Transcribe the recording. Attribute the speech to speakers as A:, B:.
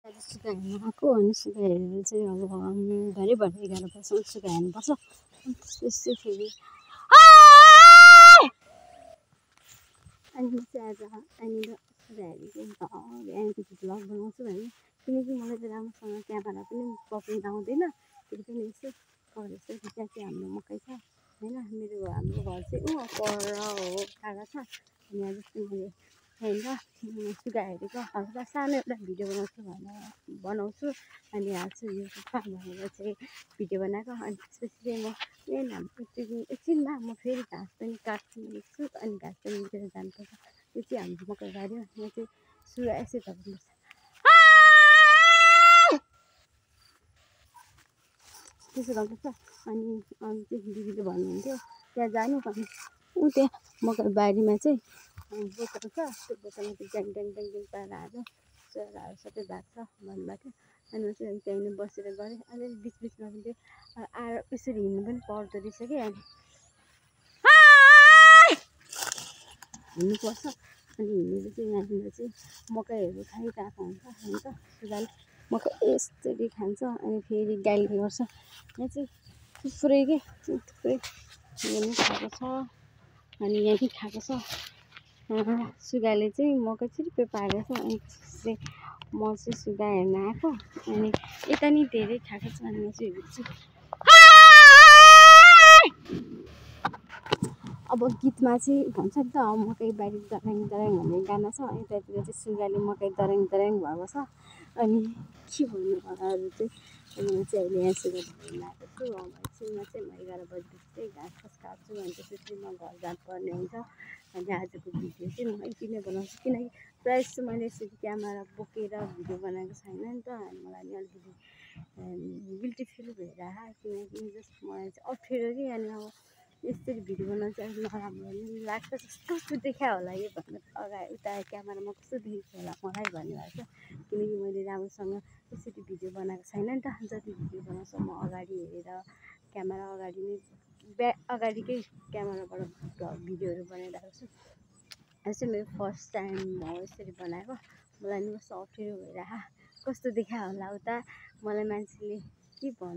A: सुगा हेर्न आएको अनि सुगा हेरेर चाहिँ अब भरे 11 बजीसम्म सुगा हेर्नुपर्छ अनि त्यसपछि फेरि अनि चाहिँ आज यहाँनिर सुगा हेरेको यहाँदेखि भ्लग बनाउँछु भने किनकि मलाई चाहिँ राम्रोसँग क्यामेरा पनि पक्रिन आउँदैन फेरि पनि यसो गरेर त्यहाँ चाहिँ हाम्रो मकै छ होइन हाम्रो घर चाहिँ पर हो टाढा छ अनि आज चाहिँ मैले यहाँनिर सुगा हेरेको हल्का सानो एउटा भिडियो बनाउँछु अनि हाल्छु युट्युबमा भनेर चाहिँ भिडियो बनाएको अनि त्यसपछि चाहिँ म एकछिनमा म फेरि घाँस पनि काट्छु अनि घाँस पनि लिएर जानुपर्छ यो चाहिँ हाम्रो मकै बारी हो यहाँ चाहिँ सुगा यसै धर्नुपर्छ त्यसो गर्नुपर्छ अनि चाहिँ दिदीले भन्नुहुन्थ्यो त्यहाँ जानु अनि त्यहाँ मकै बारीमा चाहिँ बोतल छ त्यो बोतलमा चाहिँ ड्याङ ड्याङ ड्याङ ड्याङ पारेर हाल्यो चराहरू सबै भएको छ भन्नुभएको थियो अनि म चाहिँ त्यहाँनिर बसेर गरेँ अनि बिचबिचमा पनि आएर यसरी हिँड्नु पनि पर्दो रहेछ कि अनि हिँड्नुपर्छ अनि हिँडेर चाहिँ यहाँनिर चाहिँ मकैहरू खाइरहेको हुन्छ सुगाले मकै यसरी खान्छ अनि फेरि गाली गर्छ यहाँ चाहिँ थुप्रै के थुप्रै यहाँ खाएको छ अनि यहाँ पनि खाएको छ सुगाले चाहिँ मकै छिर्पे पारेको छ अनि त्यसपछि म चाहिँ सुगा हेर्न आएको अनि यता नि धेरै खाएको छ अनि म चाहिँ हेर्छु अब गीतमा चाहिँ भन्छ नि त मकै बारी दर्याङ दर्याङ भन्ने गाना छ यतातिर चाहिँ सुगाले मकै दर्याङ दर्याङ भएको छ अनि के भन्नु अरू चाहिँ अनि म चाहिँ अहिले यहाँ सुगा हेर्न आएको छु एकछिनमा चाहिँ म 11 बजीदेखि चाहिँ घाँस फास काट्छु अनि त्यसपछि म घर जानुपर्ने हुन्छ अनि आजको भिडियो चाहिँ म यति नै बनाउँछु किनकि प्रायः जस्तो मैले यसरी क्यामेरा बोकेर भिडियो बनाएको छैन नि त अनि मलाई नि अलिकति गिल्टी फिल भइरहेको किनकि जस्तो मलाई चाहिँ अप्ठ्यारो कि अनि अब यसरी भिडियो बनाउनु चाहिँ अलिक नराम्रो नि लाग्छ कस्तो देखा होला यो भन्नु अगाडि उता क्यामेरामा कस्तो देखेको होला मलाई भन्नुभएको छ किनकि मैले राम्रोसँग यसरी भिडियो बनाएको छैन नि त जति भिडियो बनाउँछ म अगाडि हेरेर क्यामेरा अगाडि नै अगाडिकै क्यामेराबाट भिडियोहरू बनाइरहेको छु यो चाहिँ मेरो फर्स्ट टाइम हो यसरी बनाएको मलाई नि कस्तो अप्ठ्यारो भइरहेको कस्तो देखा होला उता मलाई मान्छेले के भन्छ